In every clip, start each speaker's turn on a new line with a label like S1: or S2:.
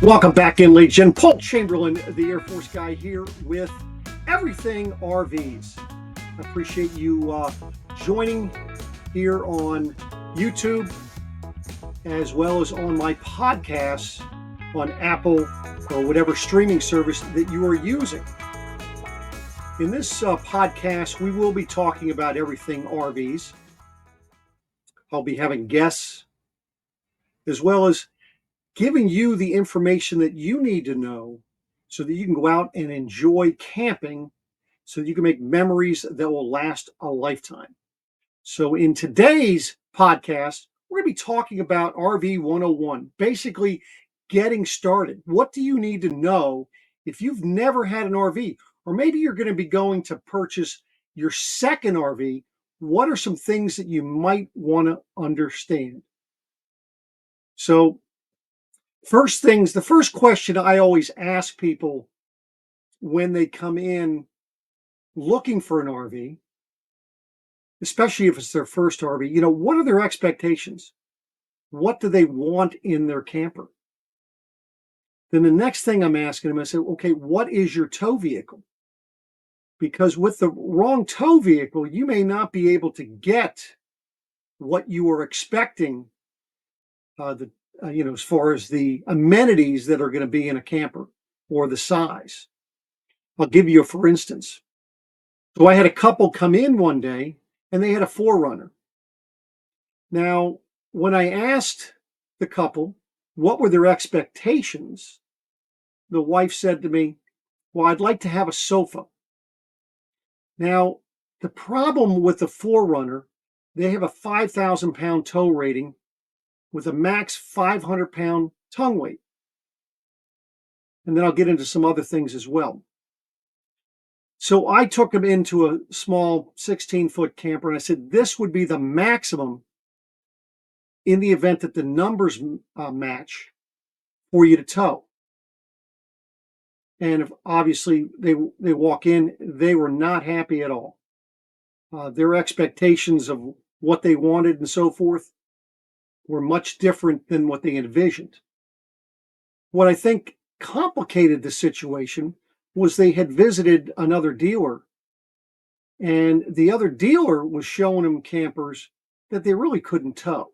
S1: Welcome back in, ladies and gentlemen. Paul Chamberlain, the Air Force guy, here with Everything RVs. I appreciate you joining here on YouTube, as well as on my podcasts on Apple or whatever streaming service that you are using. In this podcast, we will be talking about everything RVs. I'll be having guests, as well as giving you the information that you need to know so that you can go out and enjoy camping, so that you can make memories that will last a lifetime. So in today's podcast, we're going to be talking about RV 101, basically getting started. What do you need to know if you've never had an RV? Or maybe you're going to be going to purchase your second RV. What are some things that you might want to understand? So the first question I always ask people when they come in looking for an RV, especially if it's their first RV, what are their expectations? What do they want in their camper? Then the next thing I'm asking them, I say, okay, what is your tow vehicle? Because with the wrong tow vehicle, you may not be able to get what you were expecting, as far as the amenities that are going to be in a camper or the size. I'll give you a for instance. So I had a couple come in one day and they had a 4Runner. Now, when I asked the couple what were their expectations, the wife said to me, well, I'd like to have a sofa. Now, the problem with the 4Runner, they have a 5,000-pound tow rating with a max 500-pound tongue weight. And then I'll get into some other things as well. So I took them into a small 16-foot camper and I said, this would be the maximum in the event that the numbers match for you to tow. And if obviously they walk in, they were not happy at all. Their expectations of what they wanted and so forth were much different than what they envisioned. What I think complicated the situation was they had visited another dealer, and the other dealer was showing them campers that they really couldn't tow.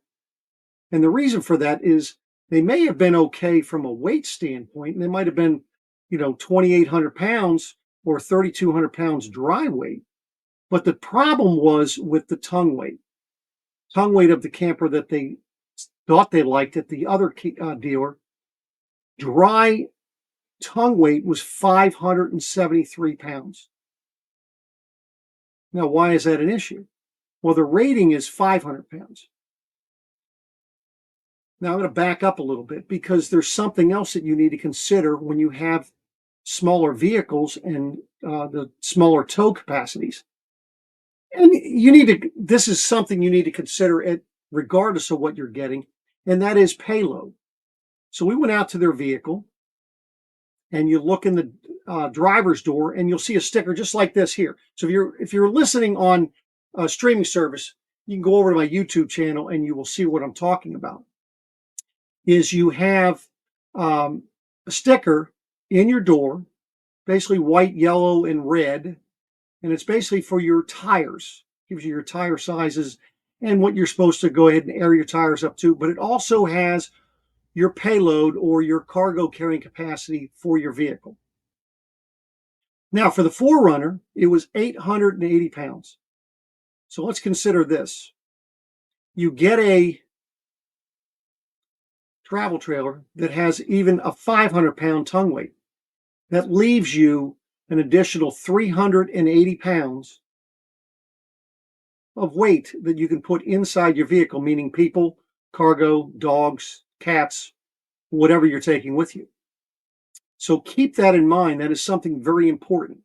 S1: And the reason for that is they may have been okay from a weight standpoint, and they might have been, 2,800 pounds or 3,200 pounds dry weight. But the problem was with the tongue weight of the camper that they thought they liked at the other dealer. Dry tongue weight was 573 pounds. Now, why is that an issue? Well, the rating is 500 pounds. Now, I'm going to back up a little bit because there's something else that you need to consider when you have smaller vehicles and the smaller tow capacities. And this is something you need to consider regardless of what you're getting, and that is payload. So we went out to their vehicle, and you look in the driver's door, and you'll see a sticker just like this here. So if you're listening on a streaming service, you can go over to my YouTube channel, and you will see what I'm talking about. Is you have a sticker in your door, basically white, yellow, and red, and it's basically for your tires. It gives you your tire sizes and what you're supposed to go ahead and air your tires up to, but it also has your payload or your cargo carrying capacity for your vehicle. Now, for the 4Runner, it was 880 pounds. So let's consider this. You get a travel trailer that has even a 500-pound tongue weight. That leaves you an additional 380 pounds of weight that you can put inside your vehicle, meaning people, cargo, dogs, cats, whatever you're taking with you. So keep that in mind. That is something very important.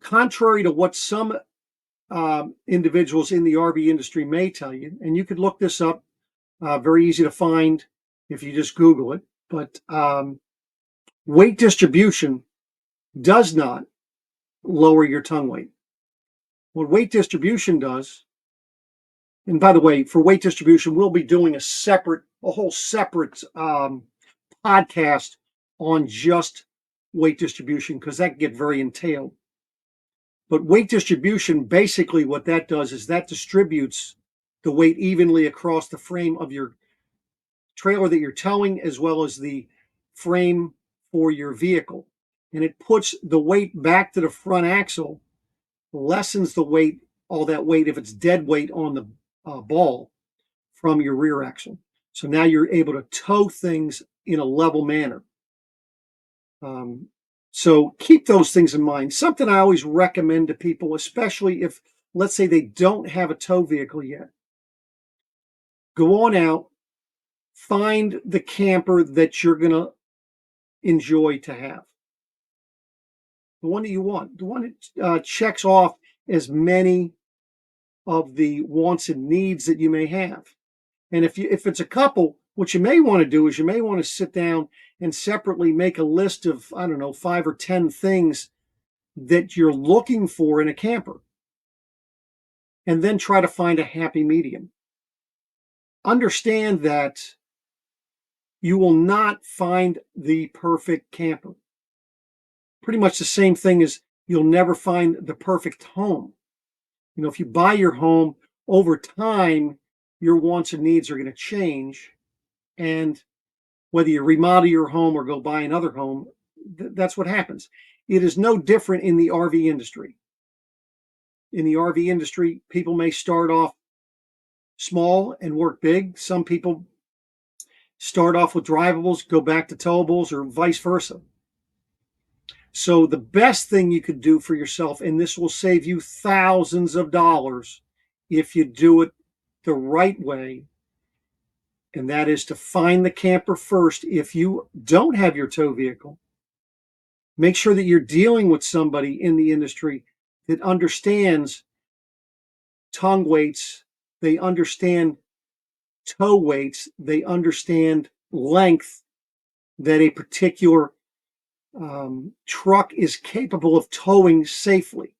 S1: Contrary to what some individuals in the RV industry may tell you, and you could look this up, very easy to find if you just Google it, but weight distribution does not lower your tongue weight. What weight distribution does, and by the way, for weight distribution, we'll be doing a whole separate podcast on just weight distribution because that can get very entailed. But weight distribution, basically what that does is that distributes the weight evenly across the frame of your trailer that you're towing, as well as the frame for your vehicle. And it puts the weight back to the front axle, lessens the weight, all that weight, if it's dead weight on the ball, from your rear axle. So now you're able to tow things in a level manner. So keep those things in mind. Something I always recommend to people, especially if, let's say, they don't have a tow vehicle yet. Go on out, find the camper that you're going to enjoy to have. The one that you want, the one that checks off as many of the wants and needs that you may have. And if it's a couple, what you may want to do is you may want to sit down and separately make a list of, I don't know, 5 or 10 things that you're looking for in a camper, and then try to find a happy medium. Understand that you will not find the perfect camper. Pretty much the same thing as you'll never find the perfect home. You know, if you buy your home, over time, your wants and needs are going to change. And whether you remodel your home or go buy another home, that's what happens. It is no different in the RV industry. In the RV industry, people may start off small and work big. Some people start off with drivables, go back to towables, or vice versa. So the best thing you could do for yourself, and this will save you thousands of dollars if you do it the right way, and that is to find the camper first. If you don't have your tow vehicle, make sure that you're dealing with somebody in the industry that understands tongue weights, they understand tow weights, they understand length that a particular truck is capable of towing safely.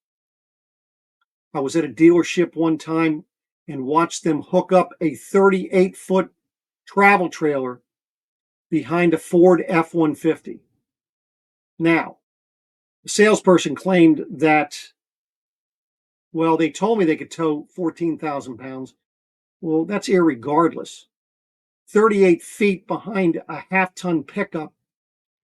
S1: I was at a dealership one time and watched them hook up a 38-foot travel trailer behind a Ford F-150. Now, the salesperson claimed that, well, they told me they could tow 14,000 pounds. Well, that's irregardless. 38 feet behind a half-ton pickup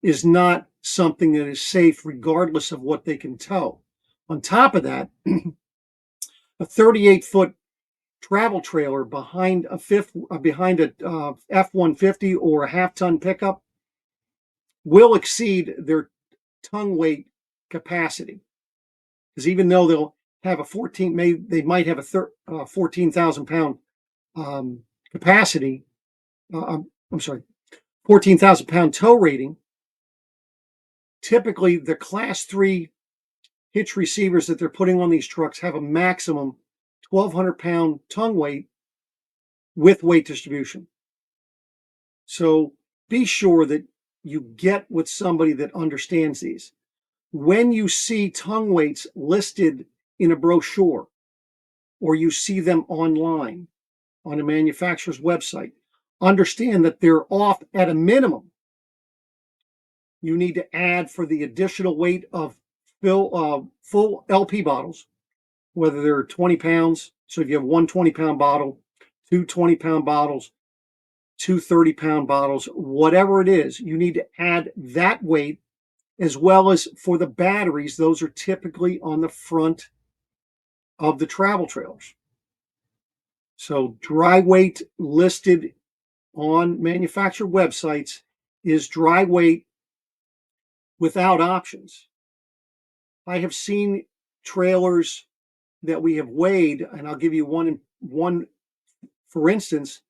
S1: is not something that is safe regardless of what they can tow. On top of that, a 38-foot travel trailer behind a F-150 or a half-ton pickup will exceed their tongue weight capacity. Because even though they'll have they might have a 14,000 pound capacity, 14,000 pound tow rating, typically the class 3 hitch receivers that they're putting on these trucks have a maximum 1,200 pound tongue weight with weight distribution. So be sure that you get with somebody that understands these. When you see tongue weights listed in a brochure, or you see them online on a manufacturer's website, understand that they're off at a minimum. You need to add for the additional weight of full LP bottles, whether they're 20 pounds. So if you have one 20-pound bottle, two 20-pound bottles, two 30-pound bottles, whatever it is, you need to add that weight, as well as for the batteries. Those are typically on the front of the travel trailers. So dry weight listed on manufacturer websites is dry weight without options. I have seen trailers that we have weighed, and I'll give you one for instance.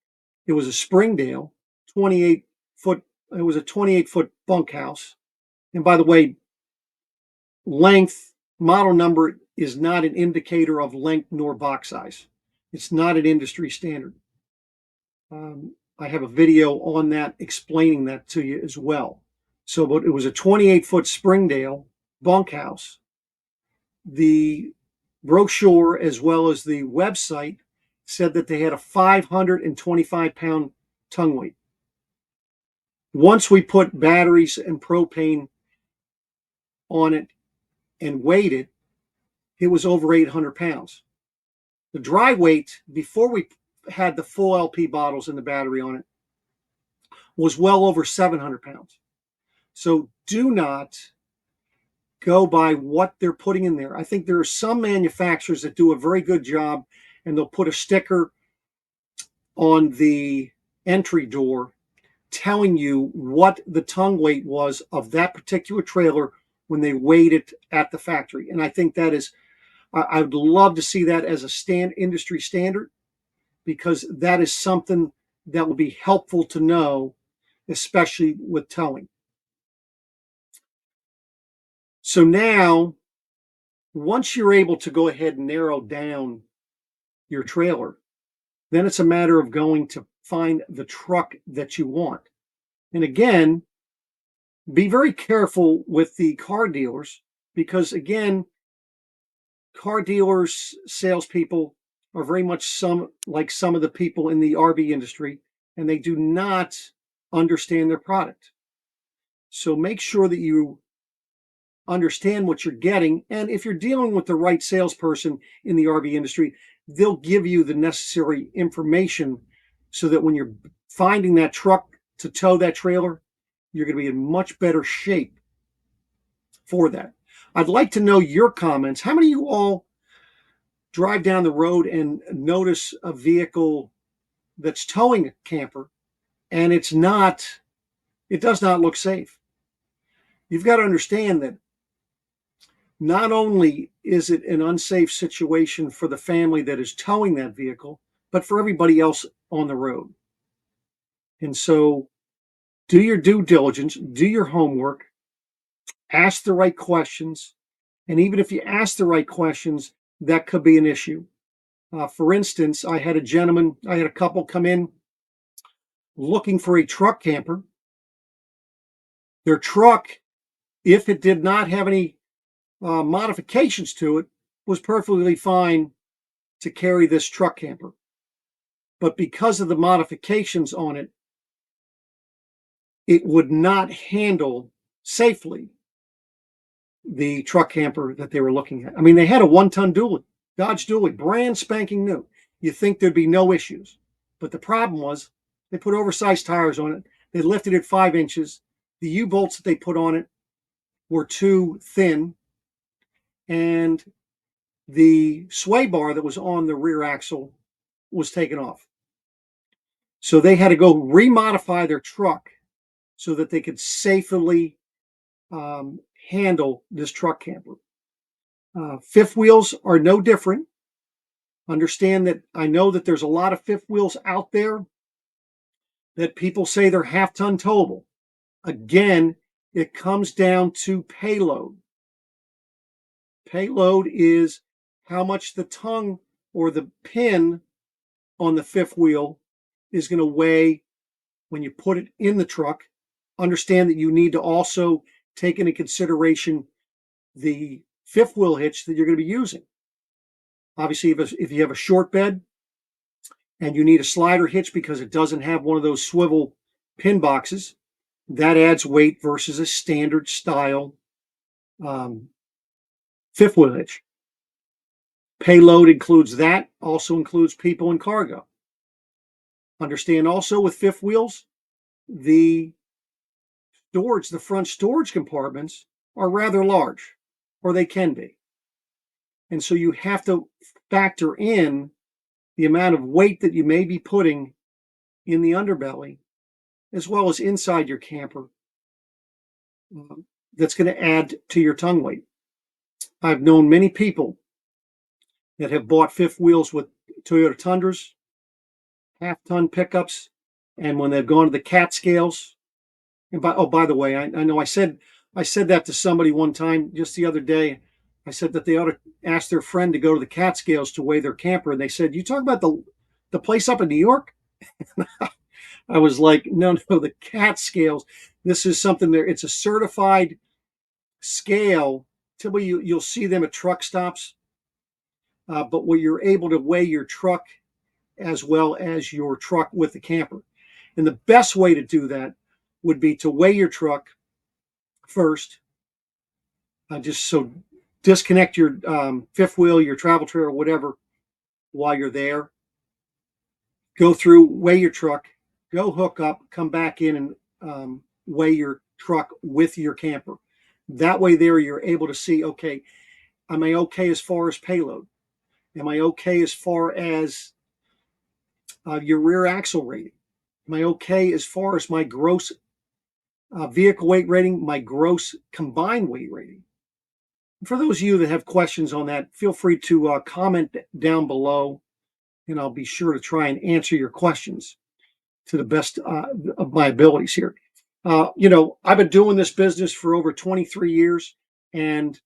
S1: It was a Springdale 28-foot. It was a 28-foot bunkhouse. And by the way, length, model number is not an indicator of length nor box size. It's not an industry standard. I have a video on that explaining that to you as well. So, but it was a 28-foot Springdale bunkhouse. The brochure, as well as the website, said that they had a 525 pound tongue weight. Once we put batteries and propane on it and weighed it, it was over 800 pounds. The dry weight, before we had the full LP bottles and the battery on it, was well over 700 pounds. So do not go by what they're putting in there. I think there are some manufacturers that do a very good job, and they'll put a sticker on the entry door telling you what the tongue weight was of that particular trailer when they weighed it at the factory. And I think that is, I would love to see that as a industry standard, because that is something that will be helpful to know, especially with towing. So now, once you're able to go ahead and narrow down your trailer, then it's a matter of going to find the truck that you want. And again, be very careful with the car dealers, because again, car dealers, salespeople are very much like some of the people in the RV industry, and they do not understand their product. So make sure that you understand what you're getting. And if you're dealing with the right salesperson in the RV industry, they'll give you the necessary information so that when you're finding that truck to tow that trailer, you're going to be in much better shape for that. I'd like to know your comments. How many of you all drive down the road and notice a vehicle that's towing a camper and it does not look safe? You've got to understand that not only is it an unsafe situation for the family that is towing that vehicle, but for everybody else on the road. And so do your due diligence, do your homework, ask the right questions. And even if you ask the right questions, that could be an issue. For instance, I had a couple come in looking for a truck camper. Their truck, if it did not have any modifications to it, was perfectly fine to carry this truck camper. But because of the modifications on it, it would not handle safely the truck camper that they were looking at. I mean, they had a 1-ton Dodge 𝐿𝑒, brand spanking new. You think there'd be no issues. But the problem was they put oversized tires on it. They lifted it 5 inches. The U-bolts that they put on it were too thin. And the sway bar that was on the rear axle was taken off. So they had to go remodify their truck so that they could safely handle this truck camper. Fifth wheels are no different. Understand that I know that there's a lot of fifth wheels out there that people say they're half-ton towable. Again, it comes down to payload. Payload is how much the tongue or the pin on the fifth wheel is going to weigh when you put it in the truck. Understand that you need to also take into consideration the fifth wheel hitch that you're going to be using. Obviously, if you have a short bed and you need a slider hitch because it doesn't have one of those swivel pin boxes, that adds weight versus a standard style fifth wheel hitch. Payload includes that, also includes people and cargo. Understand also with fifth wheels, the front storage compartments are rather large, or they can be. And so you have to factor in the amount of weight that you may be putting in the underbelly, as well as inside your camper, that's going to add to your tongue weight. I've known many people that have bought fifth wheels with Toyota Tundras, half-ton pickups, and when they've gone to the cat scales, and by the way, I know I said that to somebody one time just the other day. I said that they ought to ask their friend to go to the cat scales to weigh their camper, and they said, "You talk about the place up in New York?" I was like, no, the cat scales. This is something there. It's a certified scale. Typically, you'll see them at truck stops, but where you're able to weigh your truck as well as your truck with the camper. And the best way to do that would be to weigh your truck first. Just so disconnect your fifth wheel, your travel trailer, whatever, while you're there. Go through, weigh your truck, go hook up, come back in and weigh your truck with your camper. That way there you're able to see, okay, am I okay as far as payload? Am I okay as far as your rear axle rating? Am I okay as far as my gross vehicle weight rating, my gross combined weight rating? For those of you that have questions on that, feel free to comment down below, and I'll be sure to try and answer your questions to the best of my abilities here. You know, I've been doing this business for over 23 years, and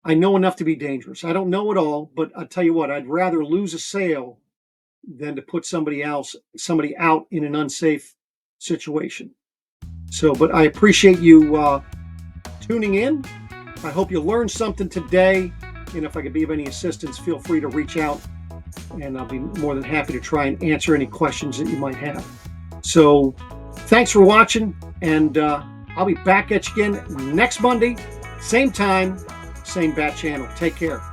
S1: I know enough to be dangerous. I don't know it all, but I'll tell you what, I'd rather lose a sale than to put somebody out in an unsafe situation. So, but I appreciate you tuning in. I hope you learned something today. And if I could be of any assistance, feel free to reach out, and I'll be more than happy to try and answer any questions that you might have. So thanks for watching, and I'll be back at you again next Monday, same time, same bat channel. Take care.